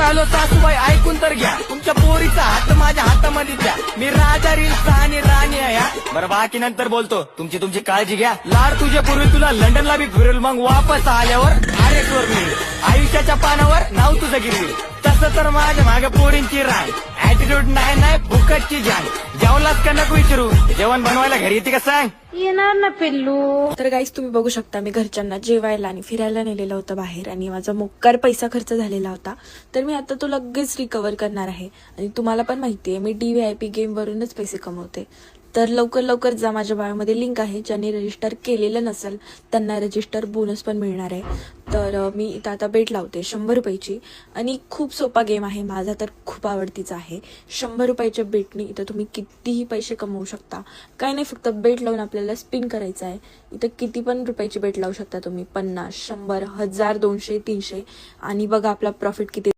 आलो सासूबाई ऐकून तर घ्या, तुमच्या पोरीचा हात माझ्या हातामध्ये द्या. मी राजा रील्सचा आणि राणी आहे हा. बरं बाकी नंतर बोलतो, तुमची काळजी घ्या. लाड तुझ्या पूर्वी तुला लंडनला बी फिरेल, मग वापस आल्यावर आरेकवर मिळेल. आयुष्याच्या पानावर नाव तुझं गिरवी. तसं तर माझ्या मागे पोरींची राय. ऍटिट्यूड नाही भुकटची जाण. जेवलाच का नको विचारू, जेवण बनवायला घरी येते का सांग. येणार ना पिल्लू. तर गाईस तुम्ही बघू शकता, मी घरच्यांना जेवायला आणि फिरायला नेलेलं होतं बाहेर आणि माझा मोक्कार पैसा खर्च झालेला होता. तर मी आता तो लगेच रिकव्हर करणार आहे. आणि तुम्हाला पण माहिती आहे मी DVIP गेमवरूनच पैसे कमवते. तर लवकर जा, माझ्या बायोमध्ये लिंक आहे. ज्यांनी रजिस्टर केलेलं नसेल त्यांना रजिस्टर बोनस पण मिळणार आहे. तर मी इथं आता बेट लावते 100 रुपयाची आणि खूप सोपा गेम आहे, माझा तर खूप आवडतीचा आहे. 100 रुपयाच्या बेटनी इथं तुम्ही कितीही पैसे कमवू शकता. काय नाही, फक्त बेट लावून आपल्याला स्पिन करायचं आहे. इथं किती पण रुपयाची बेट लावू शकता तुम्ही, 50, 100, 1000, 200, 300 आणि बघा आपला प्रॉफिट किती